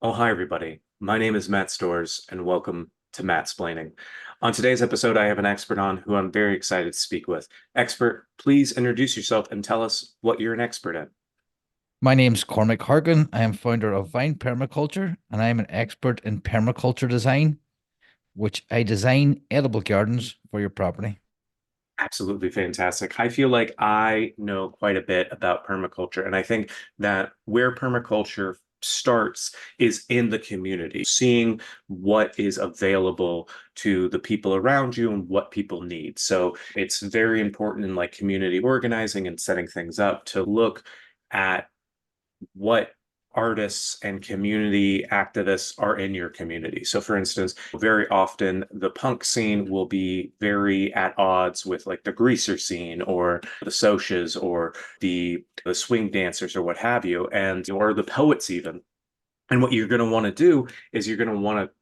Oh, hi, everybody. My name is Matt Storrs, and welcome to Mattsplaining. On today's episode, I have an expert on who I'm very excited to speak with. Expert, please introduce yourself and tell us what you're an expert in. My name's Cormac Harkin. I am founder of Vine Permaculture, and I am an expert in permaculture design, which I design edible gardens for your property. Absolutely fantastic. I feel like I know quite a bit about permaculture, and I think that where permaculture starts is in the community, seeing what is available to the people around you and what people need. So it's very important in like community organizing and setting things up to look at what artists and community activists are in your community. So for instance, very often the punk scene will be very at odds with like the greaser scene or the socias or the swing dancers or what have you, and or the poets even. And what you're going to want to do is you're going to want to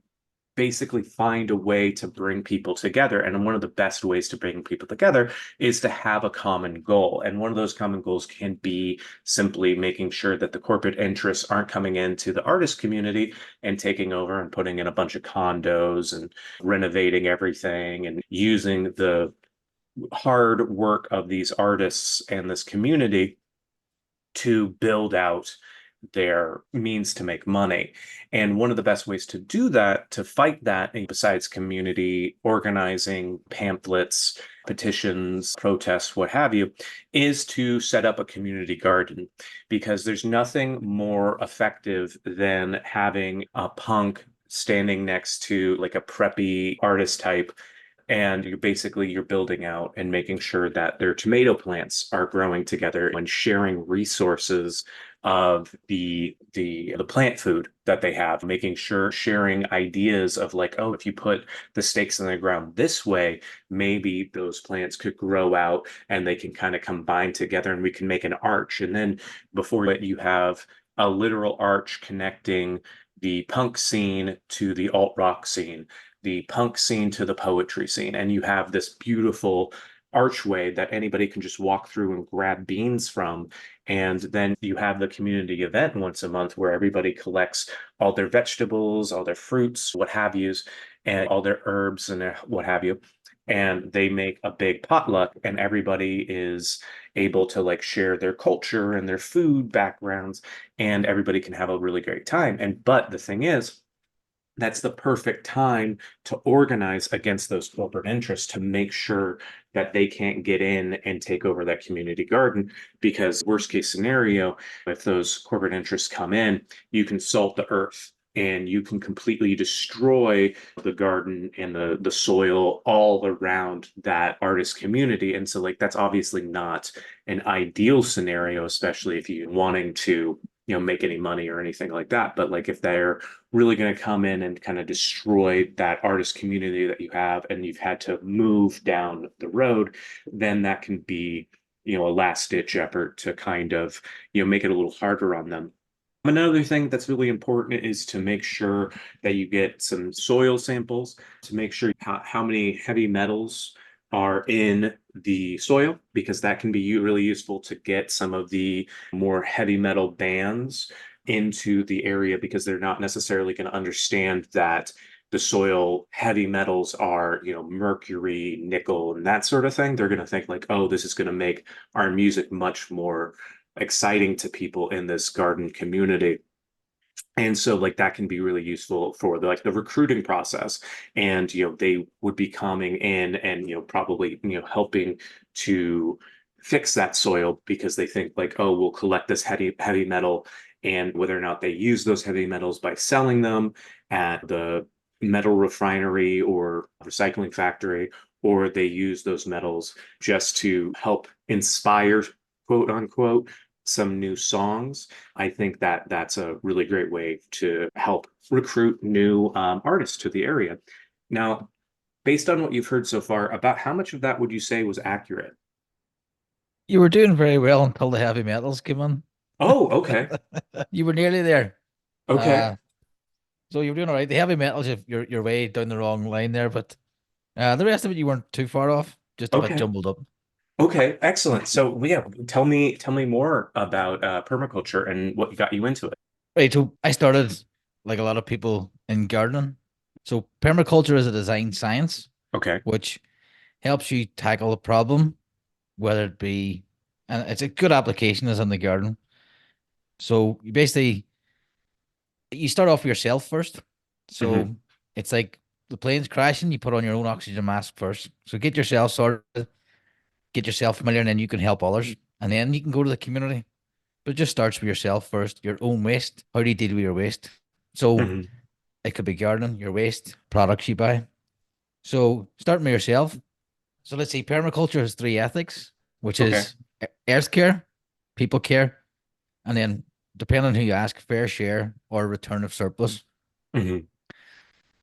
basically find a way to bring people together. And one of the best ways to bring people together is to have a common goal. And one of those common goals can be simply making sure that the corporate interests aren't coming into the artist community and taking over and putting in a bunch of condos and renovating everything and using the hard work of these artists and this community to build out their means to make money. And one of the best ways to do that, to fight that, besides community organizing, pamphlets, petitions, protests, what have you, is to set up a community garden. Because there's nothing more effective than having a punk standing next to like a preppy artist type, and you're building out and making sure that their tomato plants are growing together and sharing resources of the plant food that they have, making sure sharing ideas of like, oh, if you put the stakes in the ground this way, maybe those plants could grow out and they can kind of combine together and we can make an arch. And then before that, you have a literal arch connecting the punk scene to the alt rock scene, the punk scene to the poetry scene. And you have this beautiful archway that anybody can just walk through and grab beans from. And then you have the community event once a month where everybody collects all their vegetables, all their fruits, what have yous, and all their herbs and their what have you. And they make a big potluck, and everybody is able to like share their culture and their food backgrounds, and everybody can have a really great time. And but the thing is, that's the perfect time to organize against those corporate interests to make sure that they can't get in and take over that community garden. Because worst case scenario, if those corporate interests come in, you can salt the earth and you can completely destroy the garden and the soil all around that artist community. And so like that's obviously not an ideal scenario, especially if you're wanting to make any money or anything like that. But like if they're really going to come in and kind of destroy that artist community that you have and you've had to move down the road, then that can be a last ditch effort to kind of make it a little harder on them. Another thing that's really important is to make sure that you get some soil samples to make sure how many heavy metals are in the soil, because that can be really useful to get some of the more heavy metal bands into the area, because they're not necessarily going to understand that the soil heavy metals are, mercury, nickel, and that sort of thing. They're going to think like, oh, this is going to make our music much more exciting to people in this garden community. And so like that can be really useful for the recruiting process. And they would be coming in and probably helping to fix that soil, because they think like, oh, we'll collect this heavy metal, and whether or not they use those heavy metals by selling them at the metal refinery or recycling factory, or they use those metals just to help inspire, quote unquote, some new songs. I think that that's a really great way to help recruit new artists to the area. Now, based on what you've heard so far, about how much of that would you say was accurate? You were doing very well until the heavy metals came in. Oh, okay. You were nearly there. Okay. Uh, so you were doing all right. The heavy metals, you're way down the wrong line there, but the rest of it you weren't too far off, just a bit Okay. jumbled up. Okay. Excellent. So, yeah, tell me more about permaculture and what got you into it. Right, so I started. like a lot of people in gardening. So permaculture is a design science, Okay. which helps you tackle a problem, whether it be, and it's a good application is in the garden. So you basically you start off with yourself first. Hmm. So it's like the plane's crashing, you put on your own oxygen mask first. So get yourself sorted, get yourself familiar, and then you can help others. And then you can go to the community. But it just starts with yourself first, your own waste. How do you deal with your waste? So Hmm. it could be gardening, your waste, products you buy. So start with yourself. So let's see, permaculture has three ethics, which Okay. is earth care, people care, and then depending on who you ask, fair share or return of surplus. Hmm.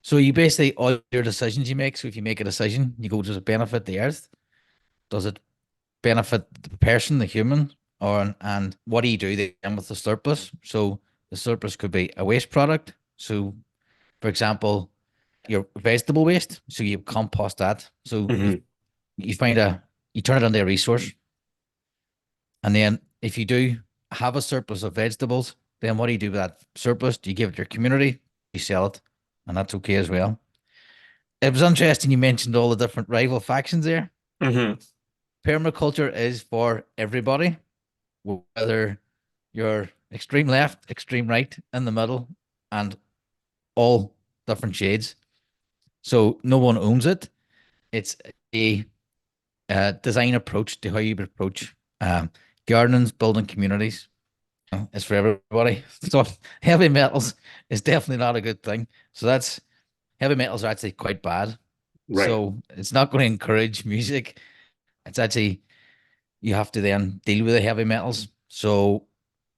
So you basically all your decisions you make. So if you make a decision, you go, does it benefit the earth? Does it benefit the person, the human? Or and what do you do then with the surplus? So the surplus could be a waste product. So for example, your vegetable waste. So you compost that. So Hmm. you find you turn it into a resource. And then if you do have a surplus of vegetables, then what do you do with that surplus? Do you give it to your community? You sell it, and that's okay as well. It was interesting you mentioned all the different rival factions there. Hmm. Permaculture is for everybody, whether you're extreme left, extreme right, in the middle, and all different shades. So no one owns it. It's a design approach to how you approach gardens, building communities. It's for everybody. So heavy metals is definitely not a good thing. So that's heavy metals are actually quite bad. Right. So it's not going to encourage music. It's actually you have to then deal with the heavy metals. So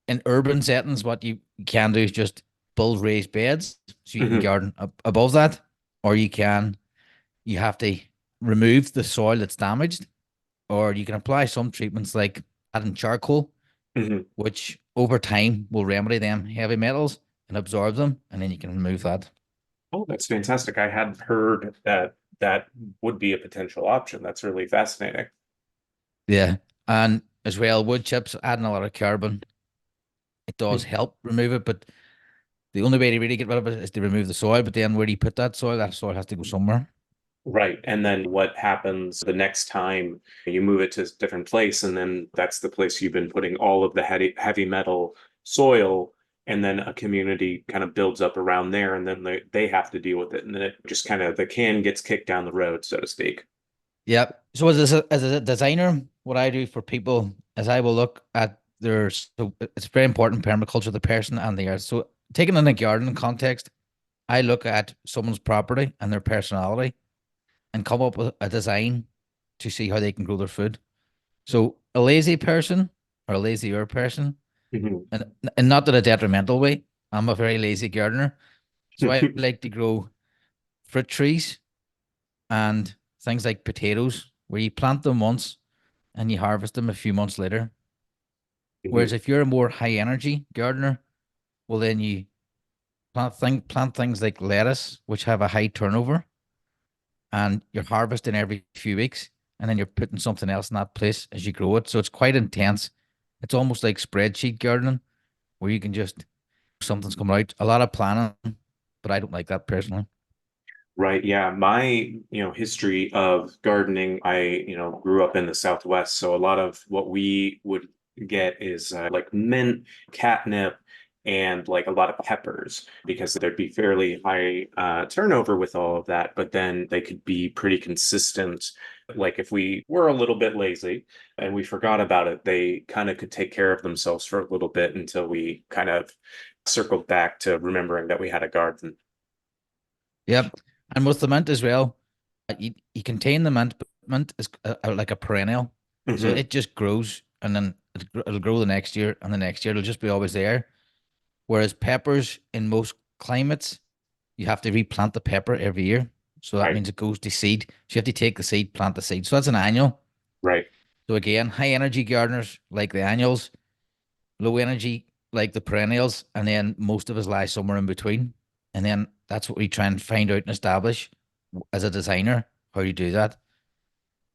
in urban settings, what you can do is just build raised beds so you can Hmm. garden above that, or you have to remove the soil that's damaged, or you can apply some treatments like adding charcoal, Hmm. which over time will remedy them heavy metals and absorb them, and then you can remove that. Oh, that's fantastic. I hadn't heard that that would be a potential option. That's really fascinating. Yeah, and as well, wood chips adding a lot of carbon. It does help remove it, but the only way to really get rid of it is to remove the soil. But then where do you put that soil? That soil has to go somewhere. Right. And then what happens the next time you move it to a different place? And then that's the place you've been putting all of the heavy metal soil. And then a community kind of builds up around there. And then they have to deal with it. And then it just kind of the can gets kicked down the road, so to speak. Yep. So as a designer, what I do for people is I will look at their so it's very important permaculture, the person and the earth. So taking in a garden context, I look at someone's property and their personality and come up with a design to see how they can grow their food. So a lazy person or a lazier person, Mhm. and not in a detrimental way. I'm a very lazy gardener, so I like to grow fruit trees and things like potatoes, where you plant them once and you harvest them a few months later. Whereas Mhm. if you're a more high energy gardener, well then you plant things like lettuce, which have a high turnover, and you're harvesting every few weeks, and then you're putting something else in that place as you grow it. So it's quite intense. It's almost like spreadsheet gardening, where you can just something's coming out. A lot of planning, but I don't like that personally. Right. Yeah. My, history of gardening, I grew up in the Southwest. So a lot of what we would get is like mint, catnip, and like a lot of peppers because there'd be fairly high turnover with all of that, but then they could be pretty consistent. Like if we were a little bit lazy and we forgot about it, they kind of could take care of themselves for a little bit until we kind of circled back to remembering that we had a garden. Yep. And with the mint as well, you contain the mint, but mint is like a perennial. So Hmm. it just grows and then it'll grow the next year and the next year. It'll just be always there. Whereas peppers in most climates, you have to replant the pepper every year. So that Right. means it goes to seed. So you have to take the seed, plant the seed. So that's an annual. Right. So again, high energy gardeners like the annuals, low energy like the perennials, and then most of us lie somewhere in between. And then that's what we try and find out and establish as a designer how you do that.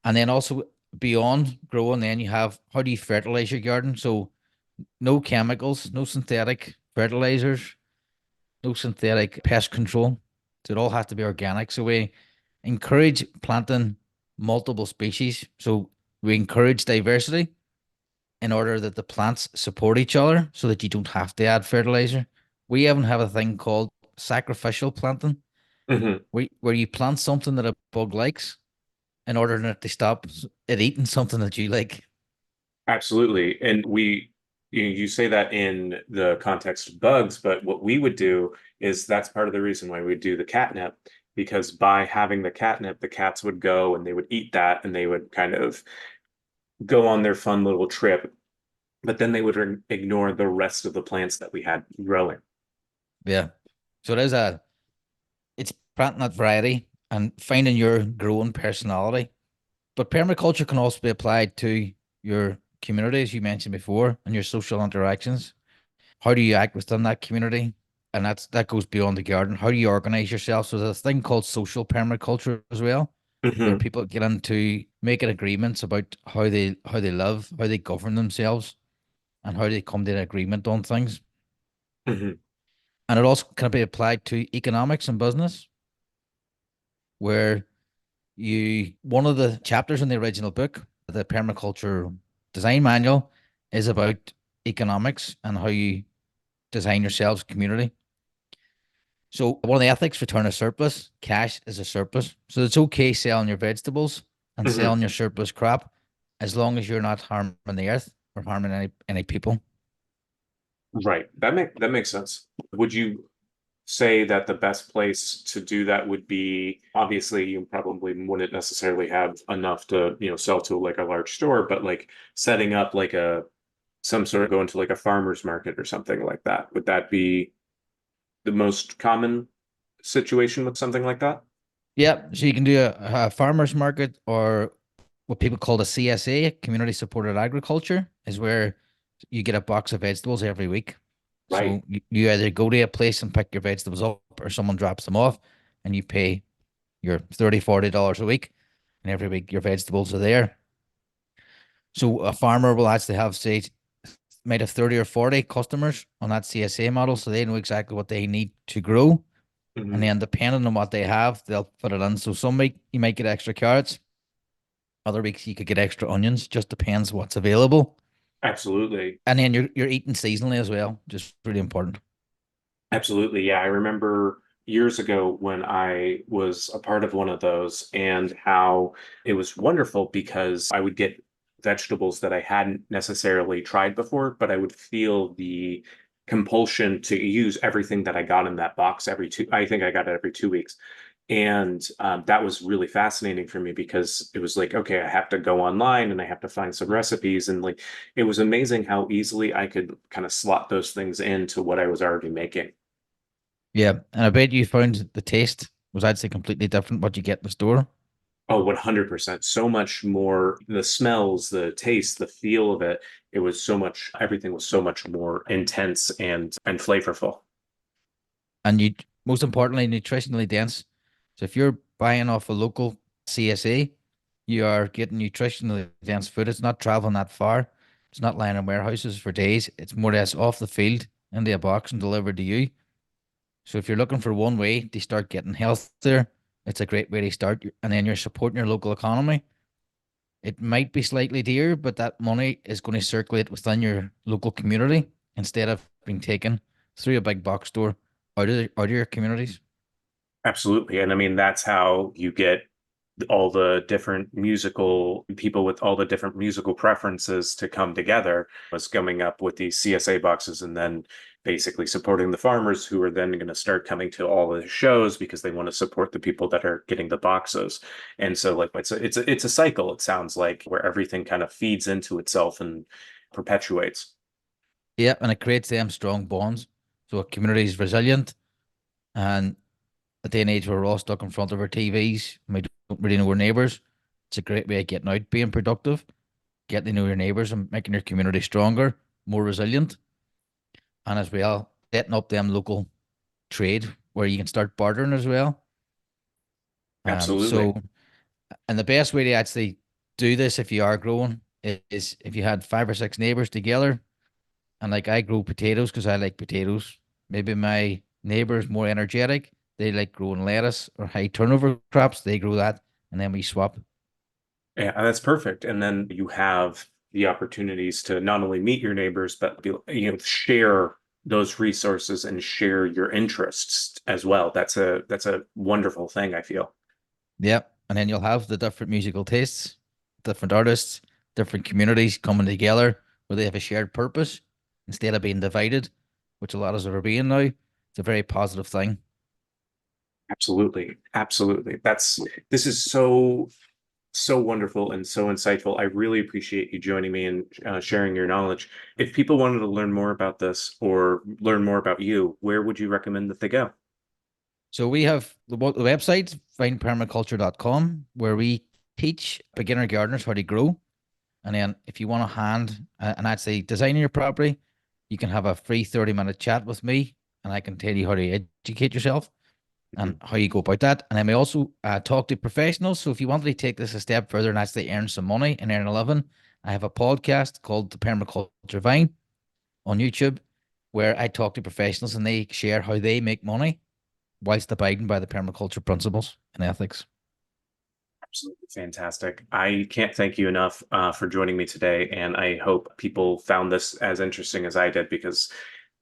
And then also beyond growing, then you have how do you fertilize your garden? So no chemicals, no synthetic fertilizers, no synthetic pest control. So it all has to be organic. So we encourage planting multiple species. So we encourage diversity in order that the plants support each other so that you don't have to add fertilizer. We even have a thing called sacrificial planting, Hmm. where you plant something that a bug likes in order not to stop it eating something that you like. Absolutely. And you say that in the context of bugs, but what we would do is that's part of the reason why we do the catnip, because by having the catnip, the cats would go and they would eat that and they would kind of go on their fun little trip, but then they would ignore the rest of the plants that we had growing. Yeah. So it's planting that variety and finding your growing personality. But permaculture can also be applied to your community, as you mentioned before, and your social interactions. How do you act within that community? And that goes beyond the garden. How do you organize yourself? So there's a thing called social permaculture as well, where Hmm. people get into making agreements about how they live, how they govern themselves, and how they come to an agreement on things. Hmm. And it also can be applied to economics and business, where you one of the chapters in the original book, the permaculture design manual, is about economics and how you design yourselves community. So one of the ethics for turn a surplus, cash is a surplus. So it's okay selling your vegetables and Hmm. selling your surplus crop as long as you're not harming the earth or harming any people. Right. That makes sense. Would you say that the best place to do that would be, obviously you probably wouldn't necessarily have enough to, sell to like a large store, but like setting up like a some sort of going to like a farmer's market or something like that. Would that be the most common situation with something like that? Yeah, so you can do a farmer's market or what people call the CSA, community supported agriculture, is where you get a box of vegetables every week. Right. So you either go to a place and pick your vegetables up or someone drops them off and you pay your $30, $40 a week. And every week your vegetables are there. So a farmer will actually have, say, might have 30 or 40 customers on that CSA model. So they know exactly what they need to grow. And Hmm. then depending on what they have, they'll put it in. So some week you might get extra carrots. Other weeks you could get extra onions. Just depends what's available. Absolutely. And then you're eating seasonally as well. Just really important. Absolutely. Yeah. I remember years ago when I was a part of one of those and how it was wonderful because I would get vegetables that I hadn't necessarily tried before, but I would feel the compulsion to use everything that I got in that box I think I got it every 2 weeks. And that was really fascinating for me because it was like, okay, I have to go online and I have to find some recipes. And like, it was amazing how easily I could kind of slot those things into what I was already making. Yeah. And I bet you found the taste was actually completely different what you get in the store. Oh, 100%. So much more the smells, the taste, the feel of it. It was so much, everything was so much more intense and flavorful. And you most importantly nutritionally dense. So if you're buying off a local CSA, you are getting nutritionally dense food. It's not traveling that far. It's not lying in warehouses for days. It's more or less off the field into a box and delivered to you. So if you're looking for one way to start getting healthier, it's a great way to start. And then you're supporting your local economy. It might be slightly dear, but that money is going to circulate within your local community instead of being taken through a big box store out of your communities. Absolutely. And I mean, that's how you get all the different musical people with all the different musical preferences to come together, was coming up with these CSA boxes and then basically supporting the farmers who are then going to start coming to all the shows because they want to support the people that are getting the boxes. And so like it's a cycle, it sounds like, where everything kind of feeds into itself and perpetuates. Yeah, and it creates them strong bonds. So a community is resilient. And a day and age where we're all stuck in front of our TVs, we don't really know our neighbours. It's a great way of getting out, being productive, getting to know your neighbours and making your community stronger, more resilient, and as well, setting up them local trade where you can start bartering as well. Absolutely. So and the best way to actually do this if you are growing is if you had 5 or 6 neighbours together. And like I grow potatoes because I like potatoes. Maybe my neighbor's more energetic. They like growing lettuce or high turnover crops. They grow that, and then we swap. Yeah, that's perfect. And then you have the opportunities to not only meet your neighbors, but share those resources and share your interests as well. That's a wonderful thing, I feel. Yep. And then you'll have the different musical tastes, different artists, different communities coming together where they have a shared purpose instead of being divided, which a lot of us are being now. It's a very positive thing. Absolutely. Absolutely. This is so wonderful and so insightful. I really appreciate you joining me and sharing your knowledge. If people wanted to learn more about this or learn more about you, where would you recommend that they go? So we have the website, findpermaculture.com, where we teach beginner gardeners how to grow. And then if you want to hand and actually design your property, you can have a free 30-minute chat with me and I can tell you how to educate yourself and Mhm. how you go about that. And then we also talk to professionals. So if you want to take this a step further and actually earn some money and earn a living, I have a podcast called The Permaculture Vine on YouTube where I talk to professionals and they share how they make money whilst abiding by the permaculture principles and ethics. Absolutely fantastic. I can't thank you enough for joining me today, and I hope people found this as interesting as I did because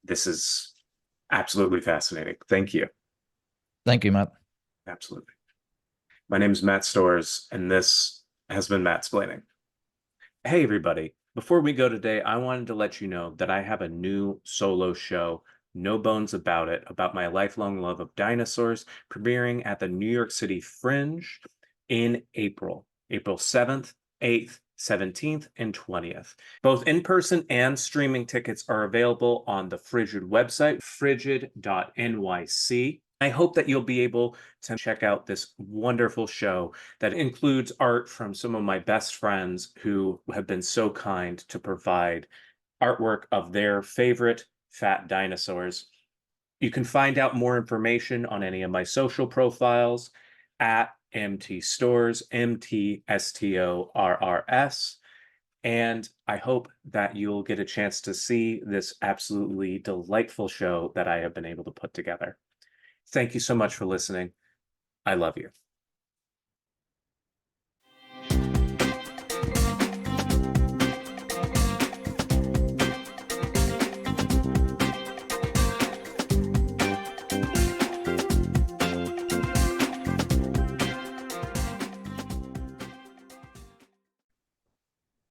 this is absolutely fascinating. Thank you. Thank you, Matt. Absolutely. My name is Matt Storrs, and this has been Mattsplaining. Hey, everybody. Before we go today, I wanted to let you know that I have a new solo show, no bones about it, about my lifelong love of dinosaurs, premiering at the New York City Fringe in April, April 7th, 8th, 17th, and 20th. Both in-person and streaming tickets are available on the Frigid website, frigid.nyc. I hope that you'll be able to check out this wonderful show that includes art from some of my best friends who have been so kind to provide artwork of their favorite fat dinosaurs. You can find out more information on any of my social profiles at MT Stores, MTSTORRS. And I hope that you'll get a chance to see this absolutely delightful show that I have been able to put together. Thank you so much for listening. I love you.